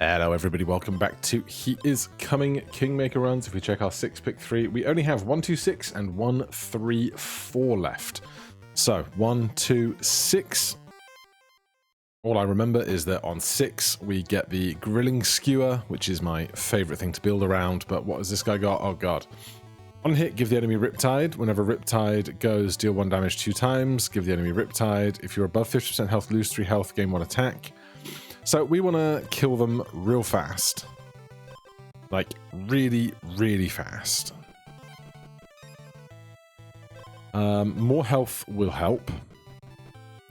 Hello everybody, welcome back to He Is Coming Kingmaker runs. If we check our 6-pick 3, we only have 1, 2, 6 and 1, 3, 4 left. So 1, 2, 6. All I remember is that on 6 we get the grilling skewer, which is my favourite thing to build around, but what has this guy got? Oh god. On hit, give the enemy Riptide. Whenever Riptide goes, deal 1 damage 2 times, give the enemy Riptide. If you're above 50% health, lose 3 health, gain 1 attack. So we want to kill them real fast. Like, really, really fast. More health will help.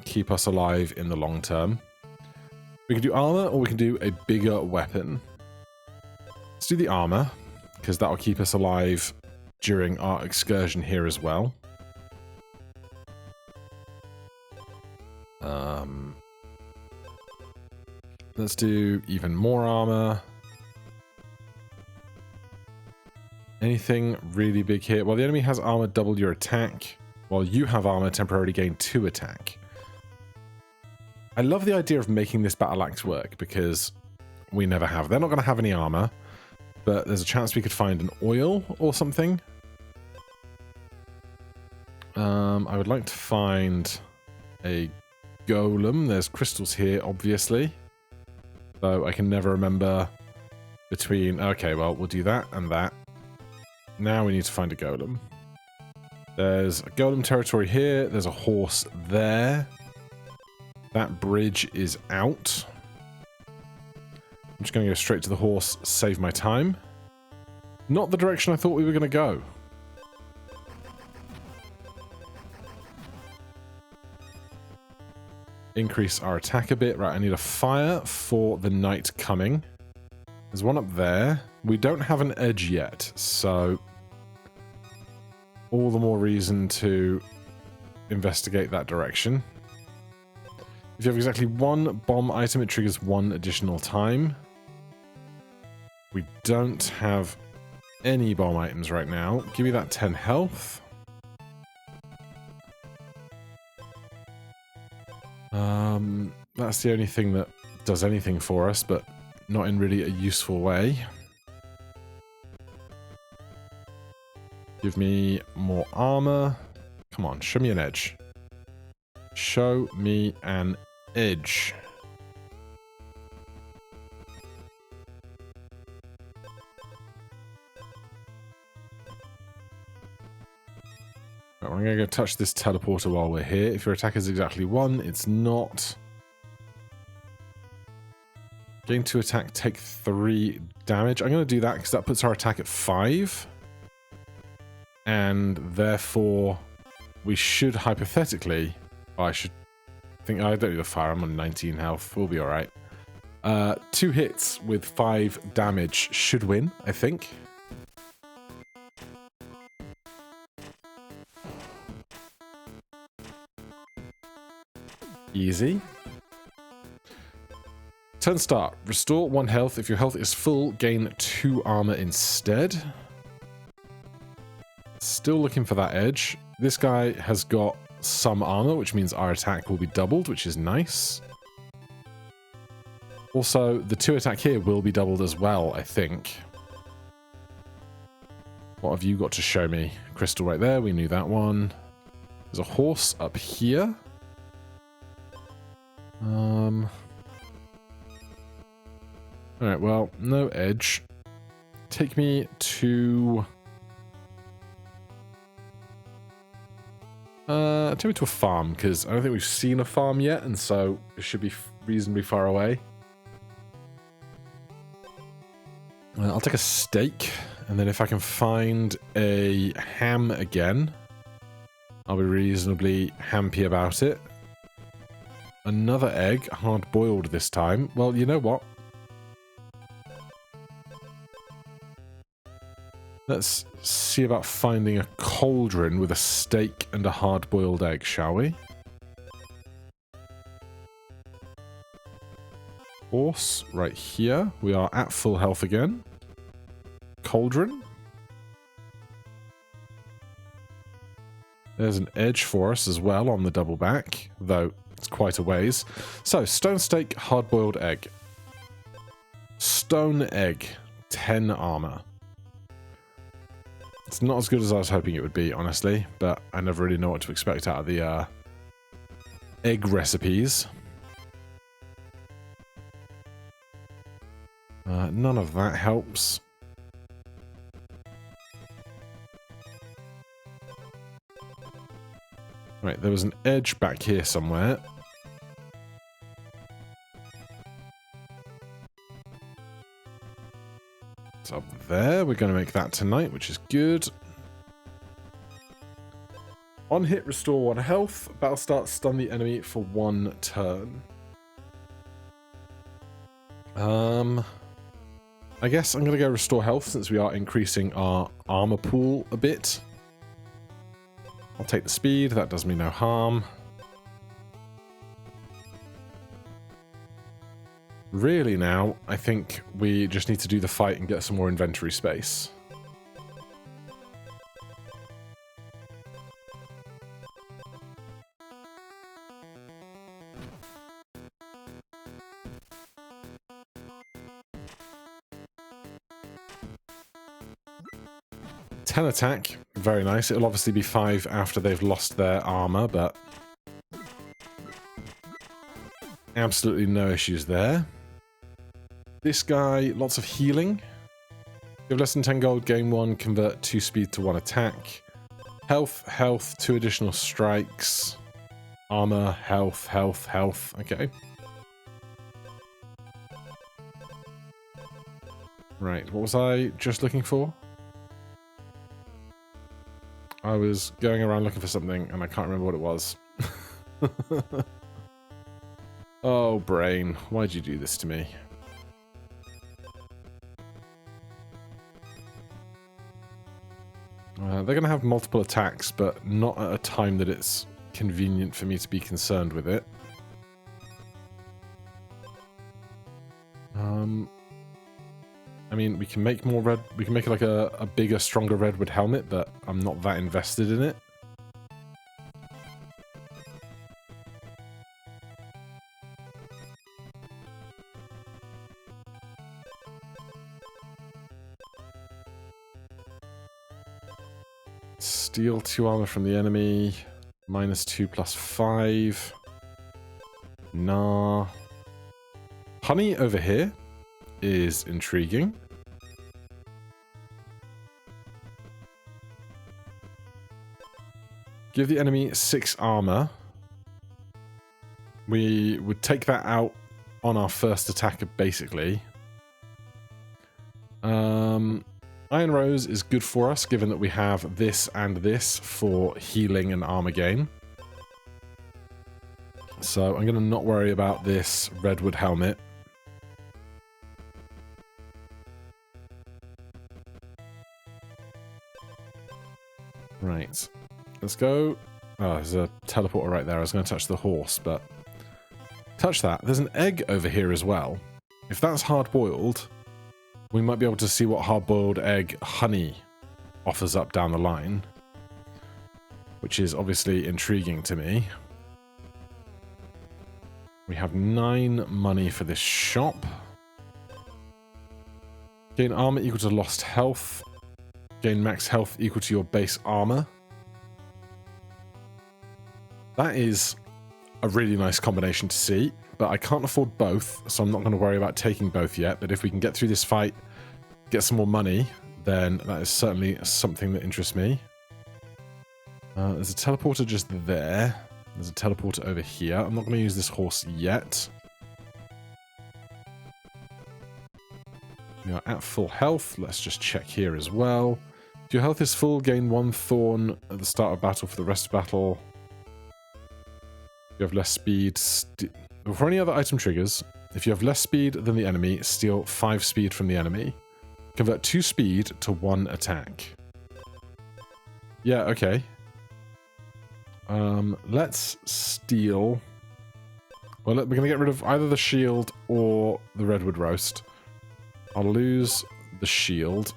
Keep us alive in the long term. We can do armor, or we can do a bigger weapon. Let's do the armor, because that will keep us alive during our excursion here as well. Let's do even more armor. Anything really big here? Well, the enemy has armor, double your attack, while you have armor, temporarily gain 2 attack. I love the idea of making this battle axe work, because we never have. They're not going to have any armor, but there's a chance we could find an oil or something. I would like to find a golem. There's crystals here, obviously. So I can never remember between... Okay, well, we'll do that and that. Now we need to find a golem. There's a golem territory here. There's a horse there. That bridge is out. I'm just going to go straight to the horse, save my time. Not the direction I thought we were going to go. Increase our attack a bit. Right, I need a fire for the night coming. There's one up there. We don't have an edge yet, so all the more reason to investigate that direction. If you have exactly 1 bomb item, it triggers 1 additional time. We don't have any bomb items right now. Give me that 10 health. That's the only thing that does anything for us, but not in really a useful way. Give me more armor. Come on, show me an edge. Show me an edge. Right, I'm going to go touch this teleporter while we're here. If your attack is exactly 1, it's not. Gain 2 attack, take 3 damage. I'm going to do that because that puts our attack at 5. And therefore, we should hypothetically... Oh, I should think... I don't need a fire. I'm on 19 health. We'll be alright. 2 hits with 5 damage should win, I think. Easy. Turn start. Restore 1 health. If your health is full, gain 2 armor instead. Still looking for that edge. This guy has got some armor, which means our attack will be doubled, which is nice. Also, the 2 attack here will be doubled as well, I think. What have you got to show me? Crystal right there. We knew that one. There's a horse up here. Alright, well, no edge. Take me to... take me to a farm, because I don't think we've seen a farm yet, and so it should be reasonably far away. I'll take a steak, and then if I can find a ham again, I'll be reasonably happy about it. Another egg, hard-boiled this time. Well, you know what? Let's see about finding a cauldron with a steak and a hard-boiled egg, shall we? Horse, right here. We are at full health again. Cauldron. There's an edge for us as well on the double back, though it's quite a ways. So, stone steak, hard-boiled egg. stone egg, 10 armor. It's not as good as I was hoping it would be, honestly, but I never really know what to expect out of the egg recipes. None of that helps. Right, there was an edge back here somewhere. It's up there. We're going to make that tonight, which is good. On hit, restore 1 health. Battle start, stun the enemy for 1 turn. I guess I'm going to go restore health since we are increasing our armor pool a bit. I'll take the speed. That does me no harm. Really now, I think we just need to do the fight and get some more inventory space. Attack, very nice. It'll obviously be 5 after they've lost their armor, but absolutely no issues there. This guy, lots of healing. You have less than 10 gold, gain 1, convert 2 speed to 1 attack. Health, 2 additional strikes. Armor, health. Okay. Right, what was I just looking for? I was going around looking for something, and I can't remember what it was. Oh, brain. Why'd you do this to me? They're going to have multiple attacks, but not at a time that it's convenient for me to be concerned with it. I mean, we can make more red. We can make like a bigger, stronger redwood helmet, but I'm not that invested in it. Steal 2 armor from the enemy. -2 + 5. Nah. Honey over here is intriguing. Give the enemy 6 armor. We would take that out on our first attack, basically. Iron Rose is good for us, given that we have this and this for healing and armor gain. So I'm going to not worry about this redwood helmet. Right. Let's go. Oh, there's a teleporter right there. I was going to touch the horse, but... Touch that. There's an egg over here as well. If that's hard-boiled, we might be able to see what hard-boiled egg honey offers up down the line. Which is obviously intriguing to me. We have 9 money for this shop. Gain armor equal to lost health. Gain max health equal to your base armor. That is a really nice combination to see, but I can't afford both, so I'm not going to worry about taking both yet. But if we can get through this fight, get some more money, then that is certainly something that interests me. There's a teleporter just there. There's a teleporter over here. I'm not going to use this horse yet. We are at full health. Let's just check here as well. If your health is full, gain 1 thorn at the start of battle for the rest of battle. If you have less speed... For any other item triggers, if you have less speed than the enemy, steal 5 speed from the enemy. Convert 2 speed to 1 attack. Yeah, okay. Let's steal... Well, we're going to get rid of either the shield or the redwood roast. I'll lose the shield.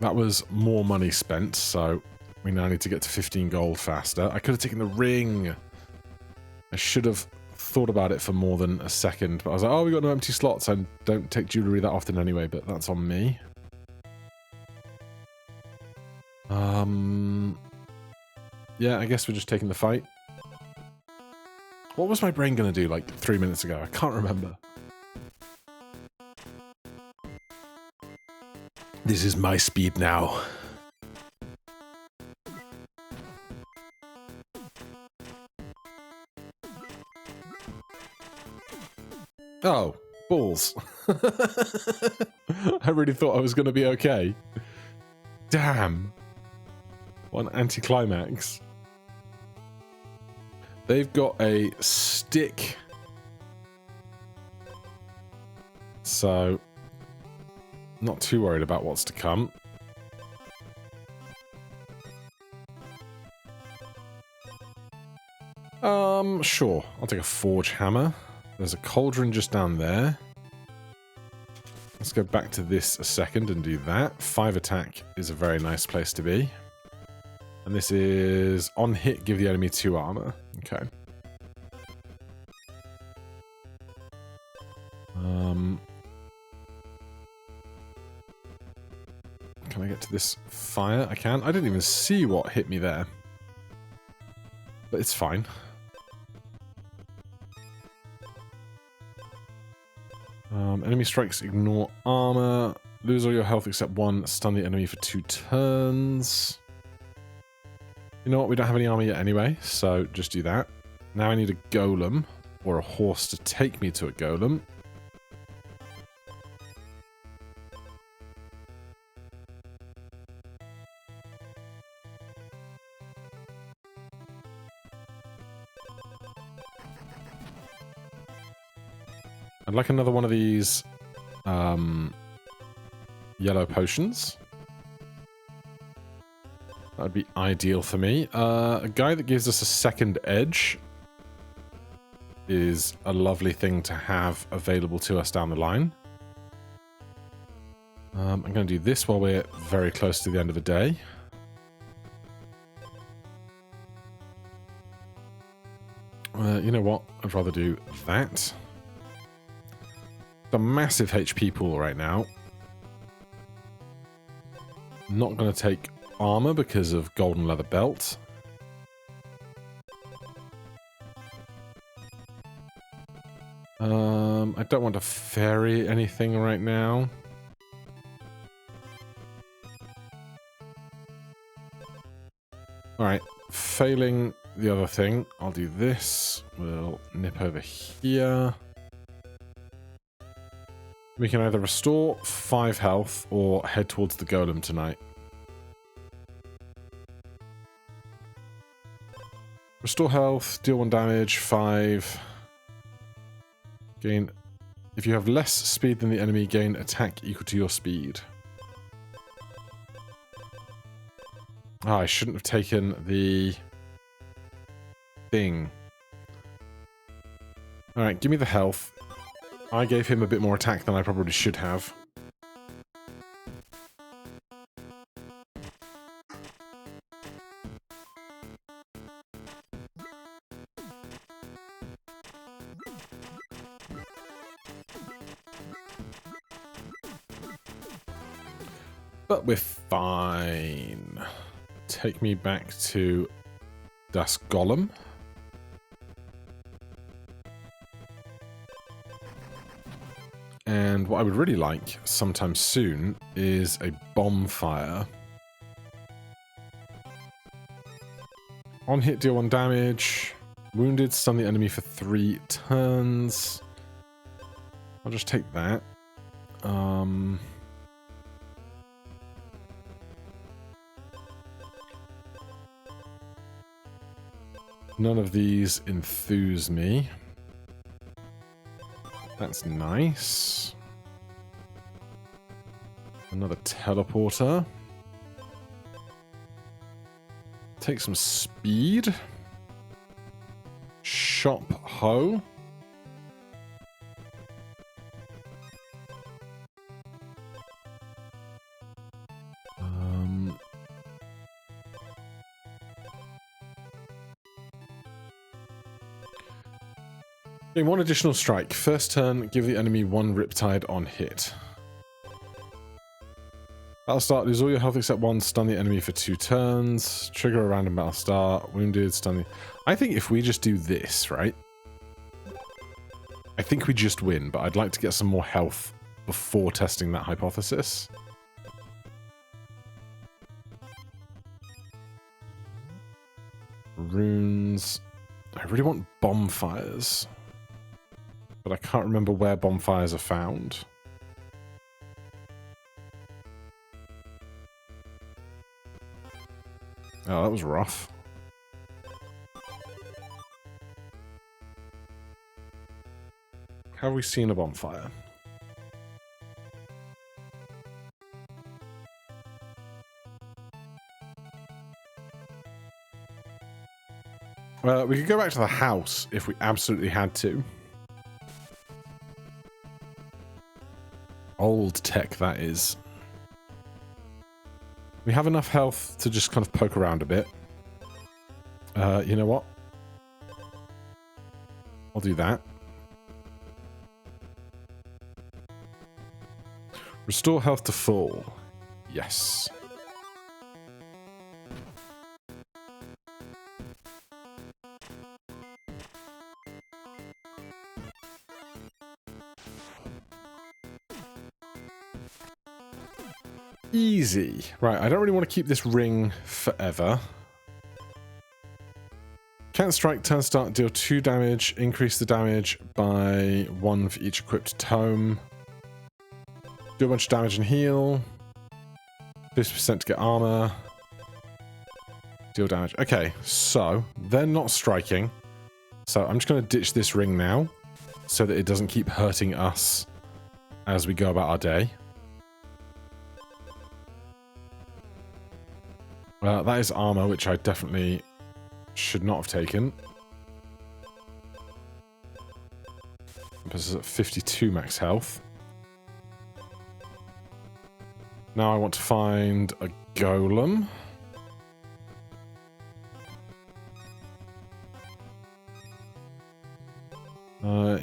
That was more money spent, so we now need to get to 15 gold faster. I could have taken the ring. I should have thought about it for more than a second, but I was like, oh, we got no empty slots. I don't take jewellery that often anyway, but that's on me. Yeah, I guess we're just taking the fight. What was my brain going to do like 3 minutes ago? I can't remember. This is my speed now. Oh, balls. I really thought I was going to be okay. Damn. What an anticlimax. They've got a stick. So, not too worried about what's to come. Sure. I'll take a forge hammer. There's a cauldron just down there. Let's go back to this a second and do that. 5 attack is a very nice place to be. And this is on hit, give the enemy 2 armor. Okay. Can I get to this fire? I can. I didn't even see what hit me there. But it's fine. Enemy strikes, ignore armor. Lose all your health except 1. Stun the enemy for 2 turns. You know what? We don't have any armor yet anyway, so just do that. Now I need a golem, or a horse to take me to a golem. I'd like another one of these yellow potions. That would be ideal for me. A guy that gives us a second edge is a lovely thing to have available to us down the line. I'm going to do this while we're very close to the end of the day. You know what? I'd rather do that. A massive HP pool right now. Not going to take armor because of golden leather belt. I don't want to ferry anything right now. Alright, failing the other thing, I'll do this. We'll nip over here. We can either restore 5 health or head towards the golem tonight. Restore health, deal 1 damage, 5. Gain... If you have less speed than the enemy, gain attack equal to your speed. Ah, I shouldn't have taken the thing. Alright, give me the health. I gave him a bit more attack than I probably should have. But we're fine. Take me back to Das Golem. And what I would really like sometime soon is a bonfire. On hit, deal 1 damage. Wounded, stun the enemy for 3 turns. I'll just take that. None of these enthuse me. That's nice. Another teleporter. Take some speed. Shop hoe. Gain 1 additional strike. First turn, give the enemy 1 Riptide on hit. Battle start, lose all your health except 1, stun the enemy for 2 turns, trigger a random battle start, wounded, stun the... I think if we just do this, right? I think we just win, but I'd like to get some more health before testing that hypothesis. Runes. I really want bonfires, but I can't remember where bonfires are found. Oh, that was rough. Have we seen a bonfire? We could go back to the house if we absolutely had to. Old tech, that is. We have enough health to just kind of poke around a bit. You know what? I'll do that. Restore health to full. Yes. Easy. Right, I don't really want to keep this ring forever. Can't strike, turn start, deal 2 damage, increase the damage by 1 for each equipped tome. Do a bunch of damage and heal. 50% to get armor. Deal damage. Okay, so they're not striking. So I'm just going to ditch this ring now so that it doesn't keep hurting us as we go about our day. That is armor, which I definitely should not have taken. This is at 52 max health. Now I want to find a golem.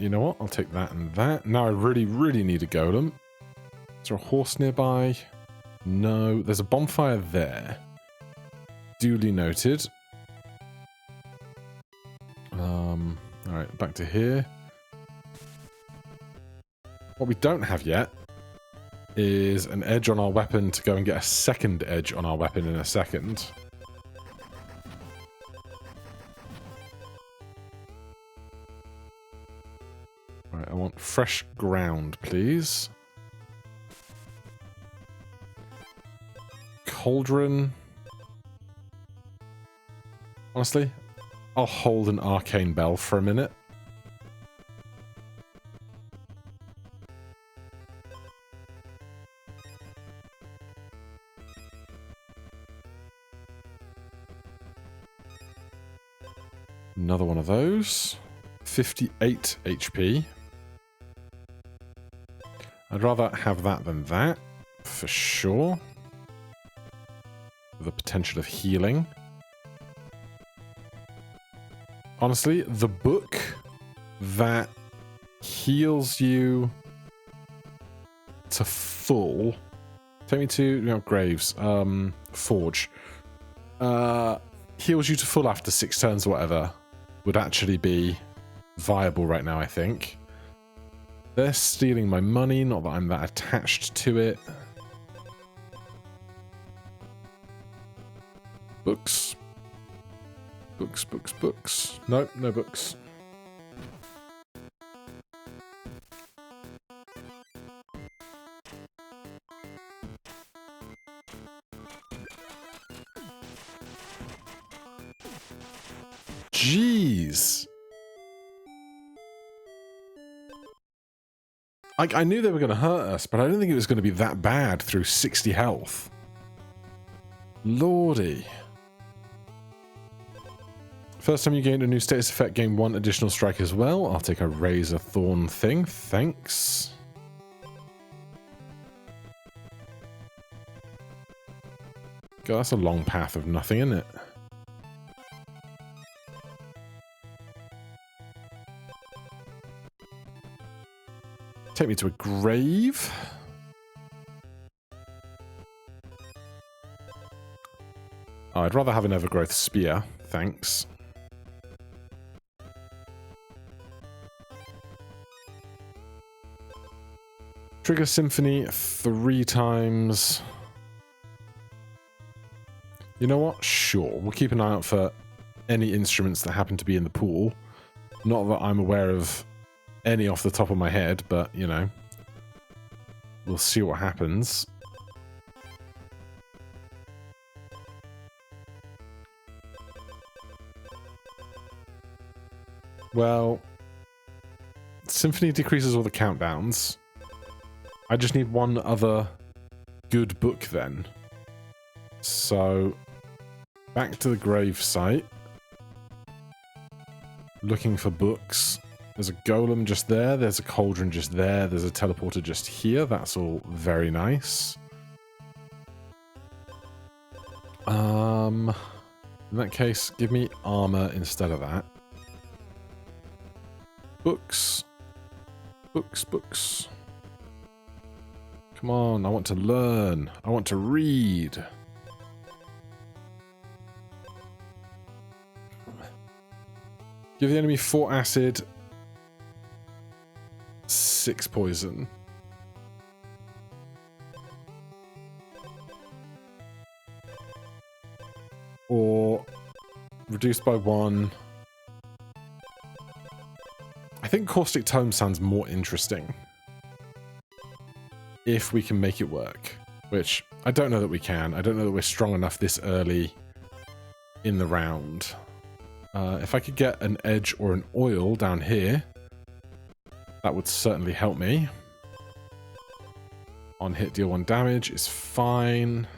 You know what? I'll take that and that. Now I really, really need a golem. Is there a horse nearby? No. There's a bonfire there. Duly noted. Alright, back to here. What we don't have yet is an edge on our weapon to go and get a second edge on our weapon in a second. Right, I want fresh ground, please. Cauldron. Honestly, I'll hold an arcane bell for a minute. Another one of those. 58 HP. I'd rather have that than that, for sure. With the potential of healing. Honestly, the book that heals you to full... Take me to, no, Graves. Forge. Heals you to full after 6 turns or whatever would actually be viable right now, I think. They're stealing my money, not that I'm that attached to it. Books. Books, books, books. Nope, no books. Jeez. I knew they were going to hurt us, but I didn't think it was going to be that bad through 60 health. Lordy. First time you gain a new status effect, gain 1 additional strike as well. I'll take a Razor Thorn thing. Thanks. God, that's a long path of nothing, isn't it? Take me to a grave. Oh, I'd rather have an Evergrowth Spear, thanks. Trigger Symphony 3 times. You know what? Sure. We'll keep an eye out for any instruments that happen to be in the pool. Not that I'm aware of any off the top of my head, but, you know, we'll see what happens. Well, Symphony decreases all the countdowns. I just need one other good book then. So, back to the grave site. Looking for books. There's a golem just there. There's a cauldron just there. There's a teleporter just here. That's all very nice. In that case, give me armor instead of that. Books. Books, books. Come on, I want to learn. I want to read. Give the enemy 4 acid, 6 poison. Or reduced by 1. I think Caustic Tome sounds more interesting. If we can make it work. Which, I don't know that we can. I don't know that we're strong enough this early in the round. If I could get an edge or an oil down here, that would certainly help me. On hit, deal 1 damage is fine.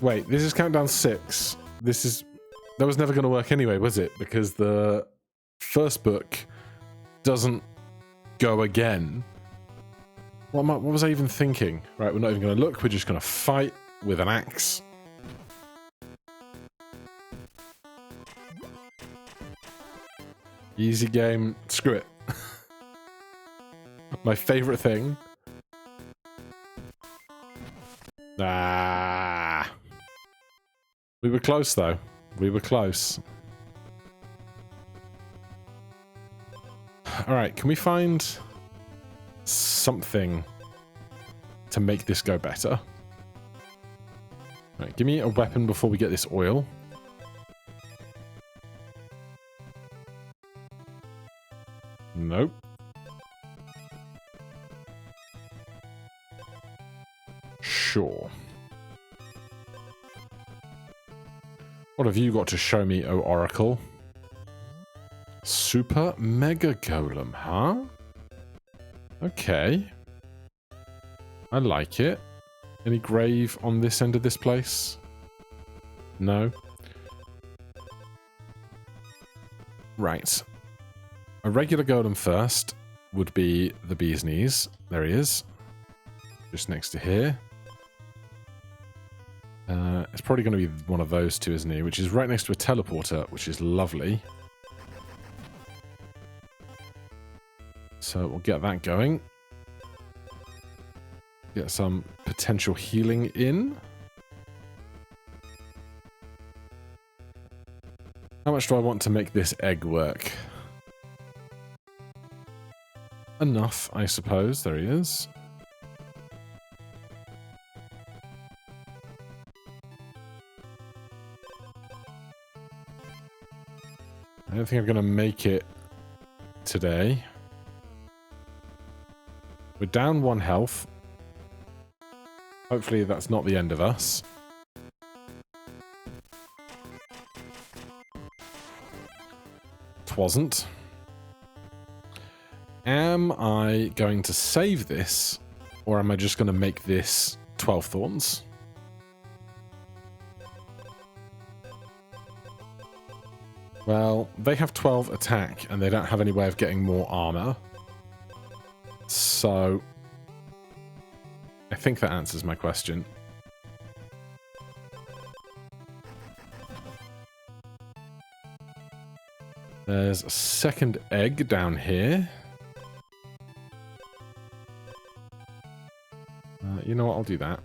Wait, this is countdown 6. That was never going to work anyway, was it? Because the first book doesn't go again. What was I even thinking? Right, we're not even going to look. We're just going to fight with an axe. Easy game. Screw it. My favorite thing. Ah. We were close, though. We were close. Alright, can we find something to make this go better? Right, give me a weapon before we get this oil. Nope. Sure. What have you got to show me, O Oracle? Super Mega Golem, huh? Okay. I like it. Any grave on this end of this place? No? Right. A regular golem first would be the bee's knees. There he is. Just next to here. It's probably going to be one of those two, isn't he? Which is right next to a teleporter, which is lovely. So we'll get that going. Get some potential healing in. How much do I want to make this egg work? Enough, I suppose. There he is. I don't think I'm going to make it today. We're down 1 health. Hopefully that's not the end of us. Twasn't. Am I going to save this, or am I just going to make this 12 thorns? Well, they have 12 attack, and they don't have any way of getting more armor. So, I think that answers my question. There's a second egg down here. You know what? I'll do that.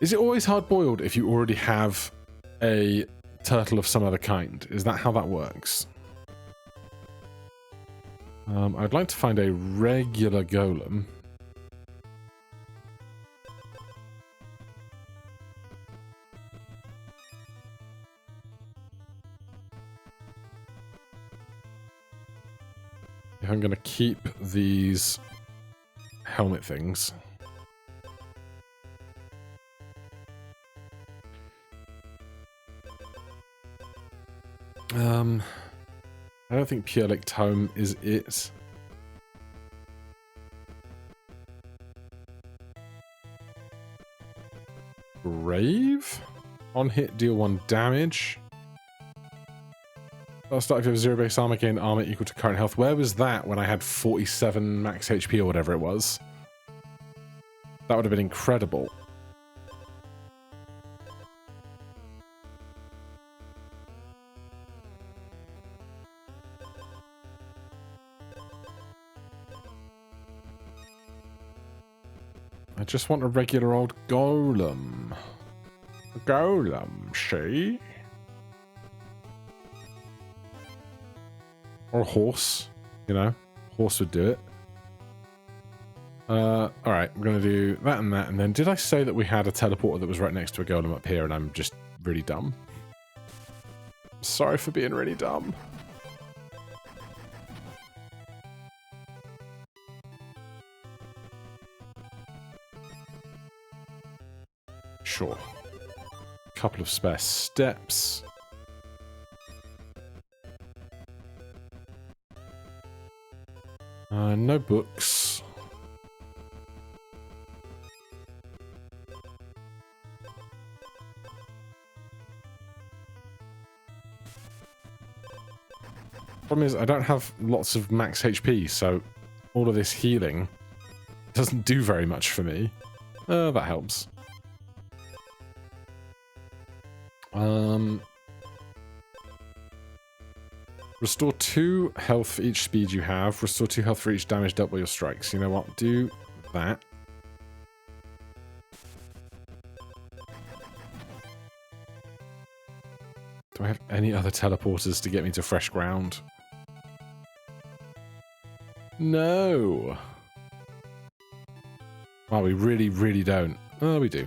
Is it always hard-boiled if you already have a turtle of some other kind? Is that how that works? I'd like to find a regular golem. I'm going to keep these helmet things. I don't think Pure Lake Tome is it. Brave? On hit, deal 1 damage. Last start if you have 0 base armor, gain armor equal to current health. Where was that when I had 47 max HP or whatever it was? That would have been incredible. I just want a regular old golem. A golem, see? Or a horse, you know? Horse would do it. Alright, we're going to do that, and then did I say that we had a teleporter that was right next to a golem up here and I'm just really dumb? Sorry for being really dumb. Sure. Couple of spare steps. No books. Problem is, I don't have lots of max HP, so all of this healing doesn't do very much for me. That helps. Restore 2 health for each speed you have. Restore 2 health for each damage dealt by your strikes. You know what? Do that. Do I have any other teleporters to get me to fresh ground? No. Well, we really, really don't. Oh, we do.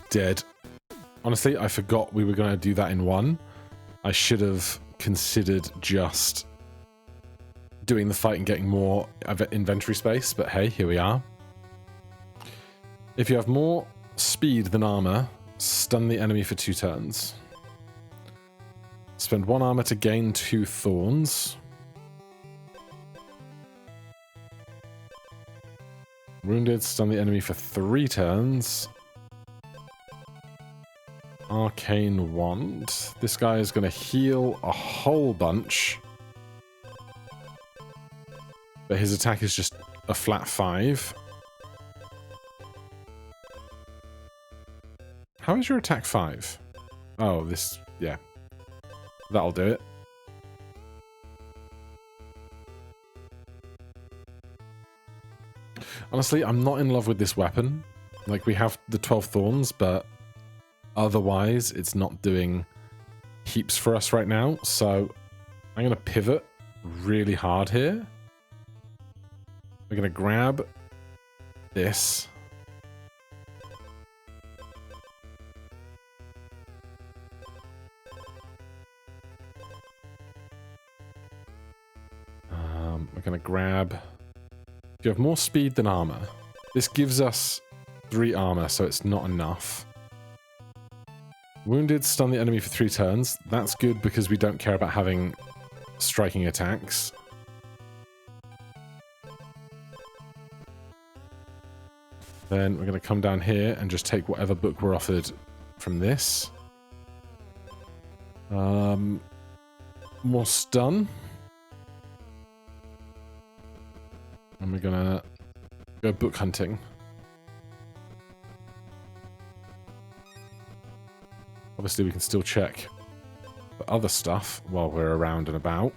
Dead. Honestly, I forgot we were going to do that in one. I should have considered just doing the fight and getting more inventory space, but hey, here we are. If you have more speed than armor, stun the enemy for 2 turns. Spend 1 armor to gain 2 thorns. Wounded, stun the enemy for 3 turns. Arcane Wand. This guy is going to heal a whole bunch. But his attack is just a flat 5. How is your attack 5? Oh, this... yeah. That'll do it. Honestly, I'm not in love with this weapon. Like, we have the 12 thorns, but otherwise, it's not doing heaps for us right now. So, I'm going to pivot really hard here. We're going to grab this. We're going to grab... You have more speed than armor. This gives us 3 armor, so it's not enough. Wounded, stun the enemy for 3 turns. That's good because we don't care about having striking attacks. Then we're going to come down here and just take whatever book we're offered from this. More stun. And we're going to go book hunting. Obviously, we can still check for other stuff while we're around and about.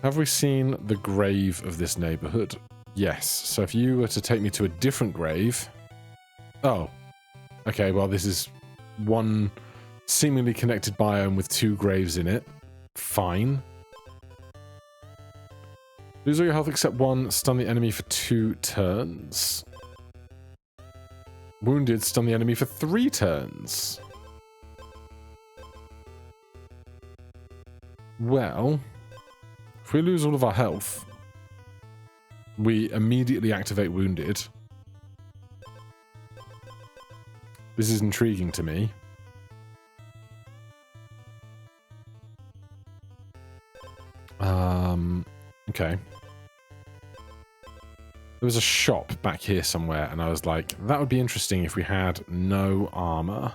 Have we seen the grave of this neighborhood? Yes. So if you were to take me to a different grave... Oh. Okay, well, this is one seemingly connected biome with 2 graves in it. Fine. Lose all your health except 1. Stun the enemy for 2 turns. Wounded. Stun the enemy for 3 turns. Well... If we lose all of our health, we immediately activate Wounded. This is intriguing to me. Okay. There was a shop back here somewhere, and I was like, that would be interesting if we had no armor.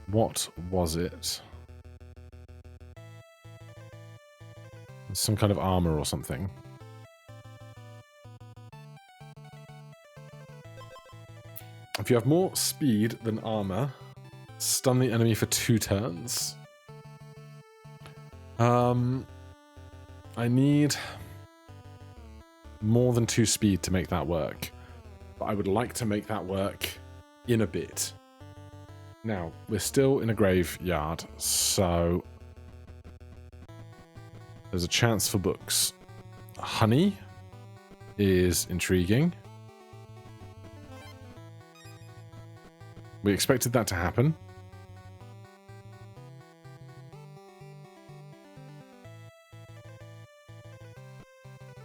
What was it? Some kind of armor or something. If you have more speed than armor, stun the enemy for 2 turns. I need more than 2 speed to make that work. But I would like to make that work in a bit. Now, we're still in a graveyard, so... There's a chance for books. Honey is intriguing. We expected that to happen.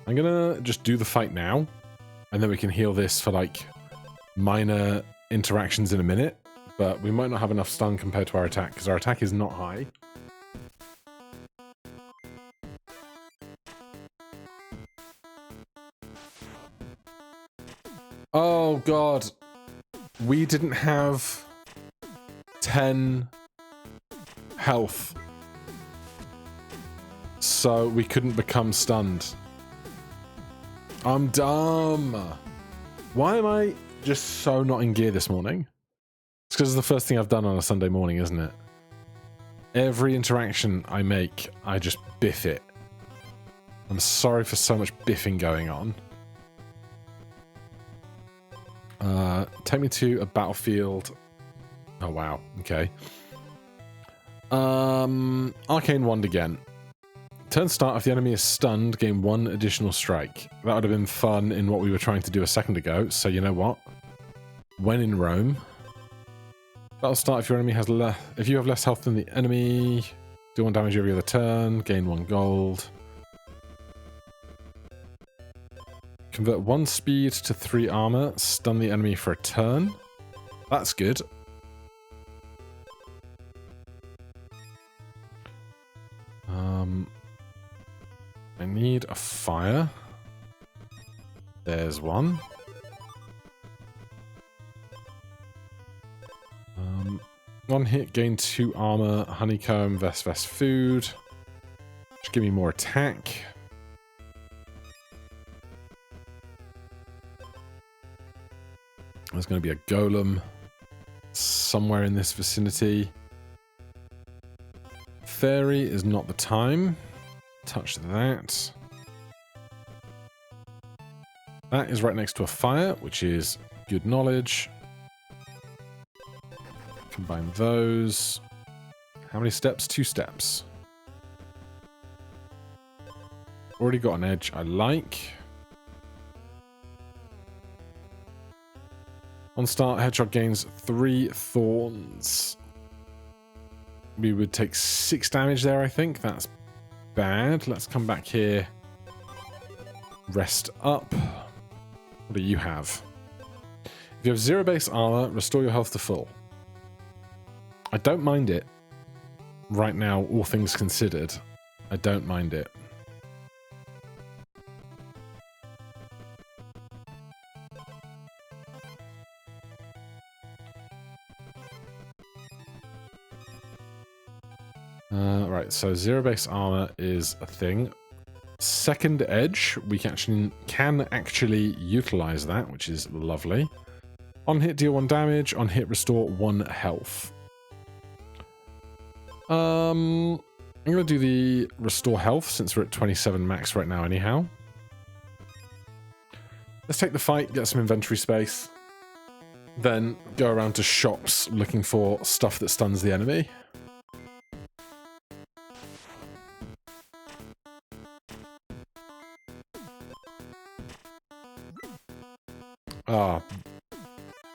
I'm gonna just do the fight now, and then we can heal this for like minor interactions in a minute, but we might not have enough stun compared to our attack, because our attack is not high. Oh god, we didn't have 10 health, so we couldn't become stunned. I'm dumb. Why am I just so not in gear this morning? It's because it's the first thing I've done on a Sunday morning, isn't it? Every interaction I make, I just biff it. I'm sorry for so much biffing going on. Take me to a battlefield. Oh, wow. Okay. Arcane Wand again. Turn start, if the enemy is stunned, gain 1 additional strike. That would have been fun in what we were trying to do a second ago, so you know what? When in Rome. Battle start, if your enemy has if you have less health than the enemy, do 1 damage every other turn, gain 1 gold. Convert 1 speed to 3 armor, stun the enemy for a turn. That's good. I need a fire. There's one. One hit, gain 2 armor, honeycomb, vest, food. Just give me more attack. There's going to be a golem somewhere in this vicinity. Fairy is not the time. Touch that. That is right next to a fire, which is good knowledge. Combine those. How many steps? 2 steps. Already got an edge I like. On start, Hedgehog gains 3 thorns. We would take 6 damage there, I think. That's bad. Let's come back here. Rest up. What do you have? If you have 0 base armor, restore your health to full. I don't mind it. Right now, all things considered, I don't mind it. Right, so 0 base armor is a thing. Second edge, we can actually utilize that, which is lovely. On hit, deal 1 damage. On hit, restore 1 health. I'm going to do the restore health since we're at 27 max right now anyhow. Let's take the fight, get some inventory space. Then go around to shops looking for stuff that stuns the enemy.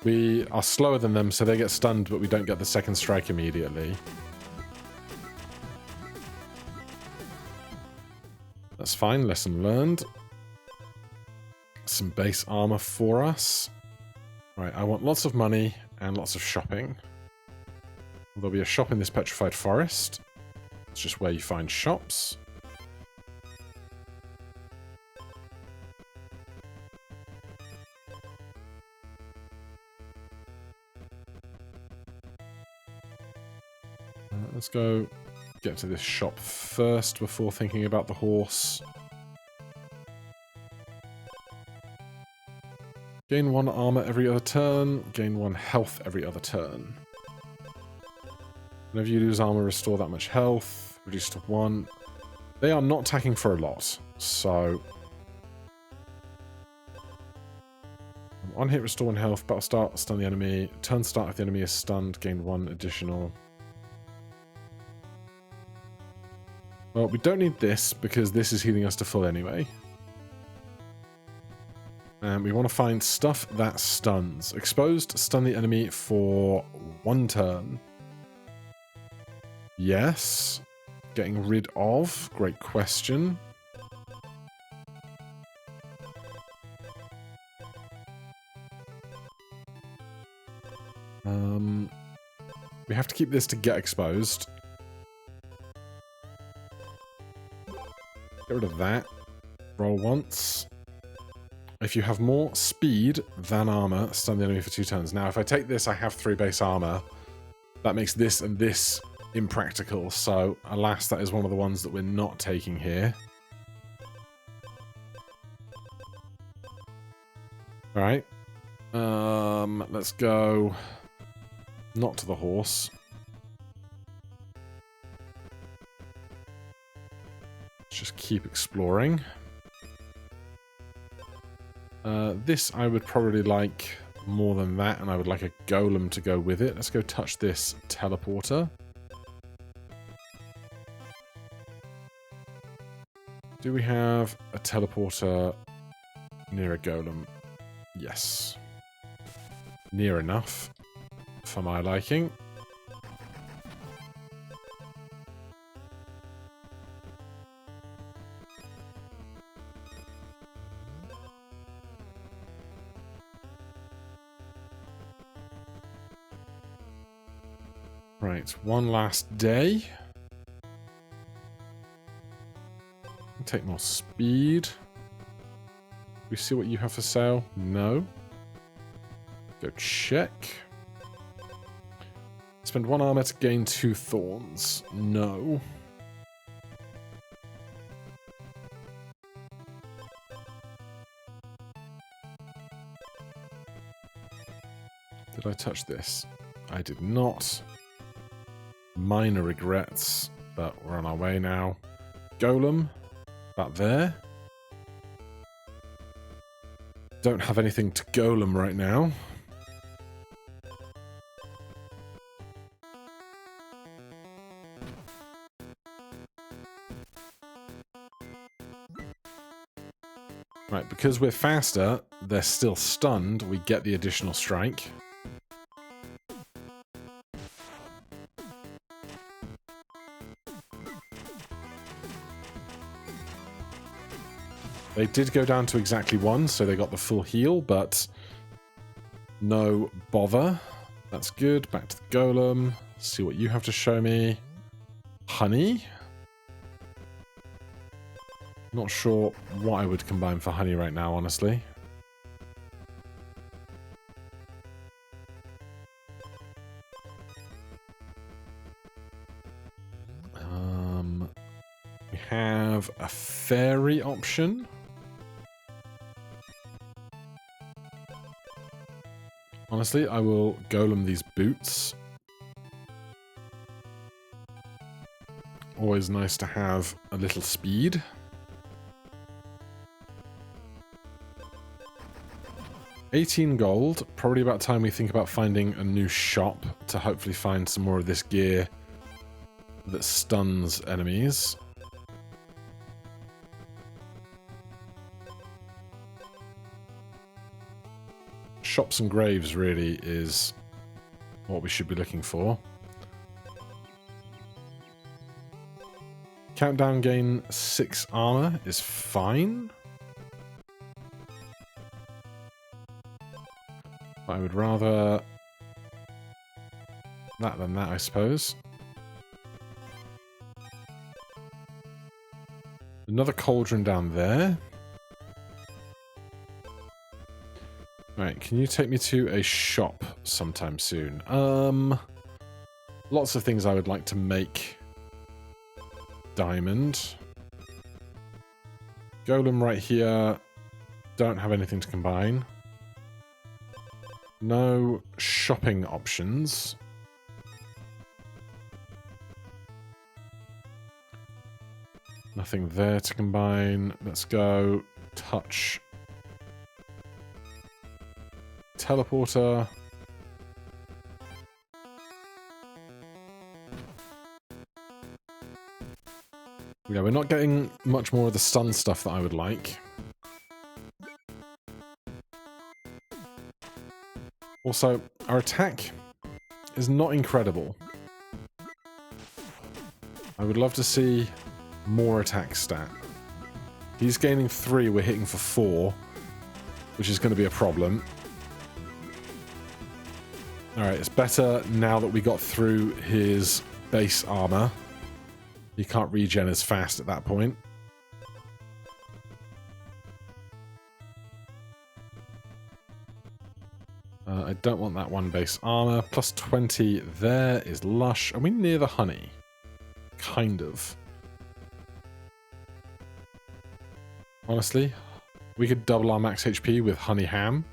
We are slower than them, so they get stunned, but we don't get the second strike immediately. That's fine, lesson learned. Some base armor for us. Right, I want lots of money and lots of shopping. There'll be a shop in this petrified forest. It's just where you find shops. Let's go get to this shop first before thinking about the horse. Gain 1 armor every other turn. Gain 1 health every other turn. Whenever you lose armor, restore that much health. Reduce to 1. They are not attacking for a lot, so... On hit, restore 1 health. Battle start, stun the enemy. Turn start if the enemy is stunned. Gain 1 additional. Well, we don't need this, because this is healing us to full anyway. And we want to find stuff that stuns. Exposed, stun the enemy for 1 turn. Yes. Getting rid of. Great question. We have to keep this to get exposed. Get rid of that. Roll once. If you have more speed than armor, stun the enemy for 2 turns. Now, if I take this, I have 3 base armor. That makes this and this impractical. So, alas, that is one of the ones that we're not taking here. Alright. Let's go... Not to the horse. Just keep exploring. This I would probably like more than that, and I would like a golem to go with it. Let's go touch this teleporter. Do we have a teleporter near a golem? Yes. Near enough for my liking. Right, one last day. Take more speed. We see what you have for sale? No. Go check. Spend 1 armor to gain 2 thorns. No. Did I touch this? I did not. Minor regrets, but we're on our way now. Golem, about there. Don't have anything to golem right now. Right, because we're faster, they're still stunned, we get the additional strike. They did go down to exactly 1, so they got the full heal, but No bother. That's good. Back to the golem. See what you have to show me. Honey. Not sure what I would combine for honey right now, honestly. We have a fairy option. Honestly, I will golem these boots. Always nice to have a little speed. $18 gold. Probably about time we think about finding a new shop to hopefully find some more of this gear that stuns enemies. Shops and graves really is what we should be looking for. Countdown gain 6 armor is fine. I would rather that than that, I suppose. Another cauldron down there. Right, can you take me to a shop sometime soon? Lots of things I would like to make. Diamond. Golem right here. Don't have anything to combine. No shopping options. Nothing there to combine. Let's go touch. Teleporter. Yeah, we're not getting much more of the stun stuff that I would like. Also, our attack is not incredible. I would love to see more attack stat. He's gaining 3, we're hitting for 4, which is going to be a problem. Alright, it's better now that we got through his base armor. He can't regen as fast at that point. I don't want that 1 base armor. Plus 20 there is lush. Are we near the honey? Kind of. Honestly, we could double our max HP with honey ham.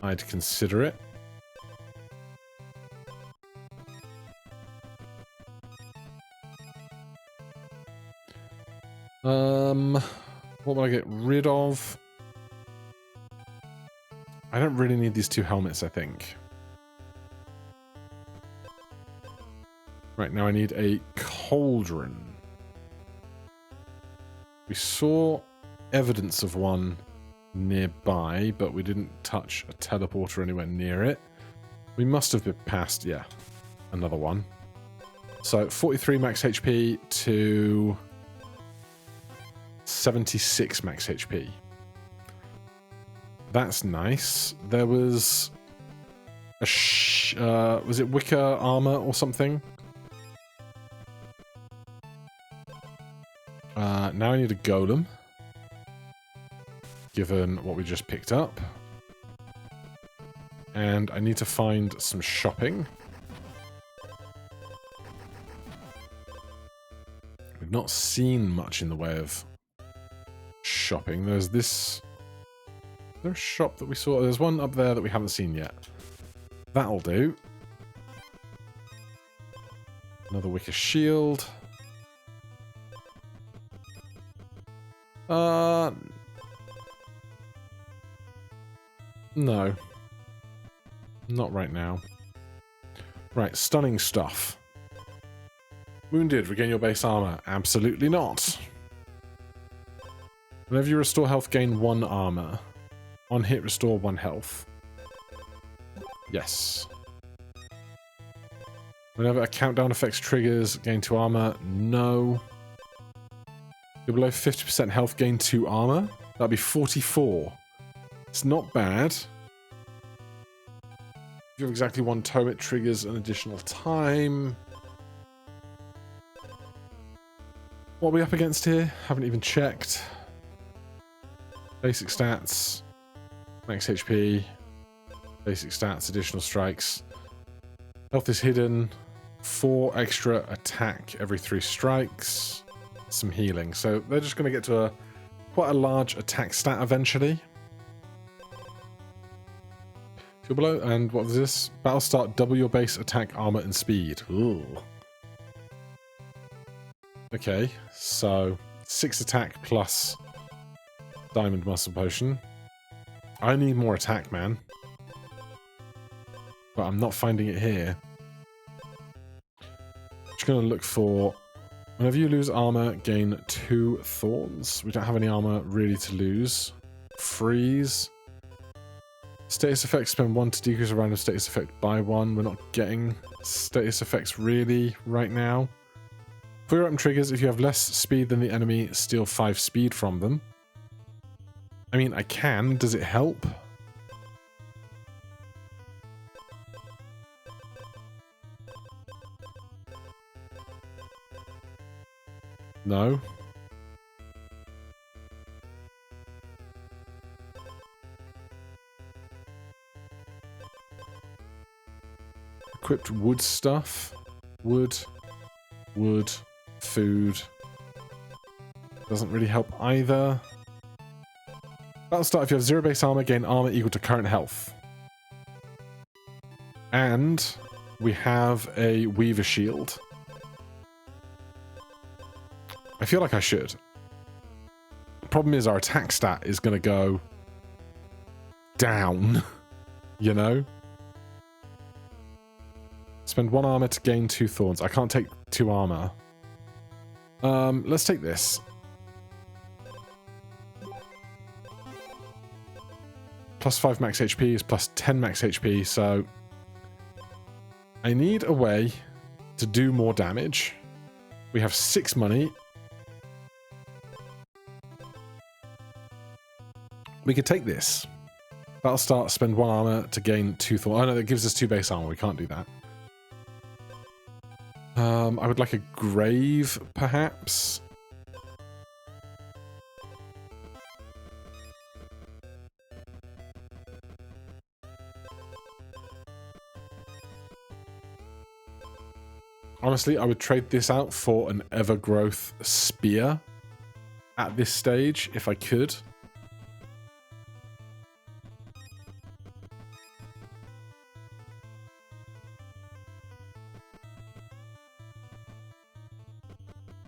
I'd consider it. What will I get rid of? I don't really need these 2 helmets, I think. Right, now I need a cauldron. We saw evidence of one nearby, but we didn't touch a teleporter anywhere near it. We must have been past, yeah, another one. So 43 max HP to 76 max HP. That's nice. There was a was it wicker armor or something? Now I need a golem, given what we just picked up. And I need to find some shopping. We've not seen much in the way of shopping. There's this... Is there a shop that we saw? There's one up there that we haven't seen yet. That'll do. Another wicker shield. No. Not right now. Right, stunning stuff. Wounded, regain your base armor. Absolutely not. Whenever you restore health, gain 1 armor. On hit, restore 1 health. Yes. Whenever a countdown effect triggers, gain 2 armor. No. You're below 50% health, gain 2 armor. That'd be 44. It's not bad. If you have exactly one tome, it triggers an additional time. What are we up against here? Haven't even checked. Basic stats, max HP, basic stats, additional strikes. Health is hidden, 4 extra attack every 3 strikes, some healing. So they're just going to get to quite a large attack stat eventually. Feel below, and what was this? Battle start, double your base attack, armor, and speed. Ooh. Okay, so 6 attack plus diamond muscle potion. I need more attack, man. But I'm not finding it here. Just going to look for... Whenever you lose armor, gain 2 thorns. We don't have any armor really to lose. Freeze. Status effects, spend 1 to decrease a random status effect by 1. We're not getting status effects really right now. For your item triggers, if you have less speed than the enemy, steal 5 speed from them. I mean, I can. Does it help? No. Equipped wood stuff. Wood. Food. Doesn't really help either. Battle start, if you have 0 base armor, gain armor equal to current health. And we have a Weaver shield. I feel like I should. The problem is our attack stat is going to go down, you know? Spend 1 armor to gain 2 thorns. I can't take 2 armor. Let's take this. Plus 5 max HP is plus 10 max HP, so I need a way to do more damage. We have 6 money. We could take this. Battle start, spend 1 armor to gain 2 thorns. Oh no, that gives us 2 base armor. We can't do that. I would like a grave, perhaps. Honestly, I would trade this out for an Evergrowth Spear at this stage, if I could.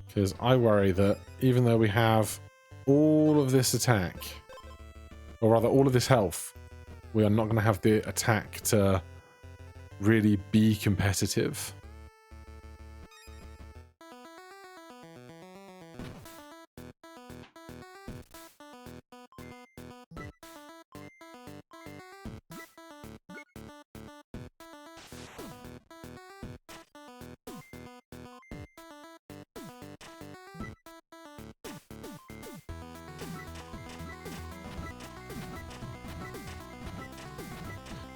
Because I worry that even though we have all of this attack, or rather all of this health, we are not going to have the attack to really be competitive.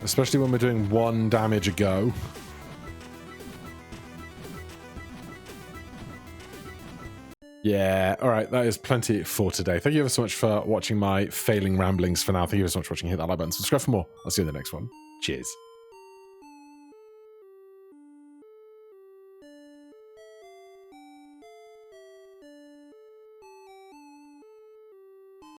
Especially when we're doing 1 damage a go. Yeah, alright, that is plenty for today. Thank you ever so much for watching my failing ramblings for now. Thank you ever so much for watching. Hit that like button, subscribe for more. I'll see you in the next one. Cheers.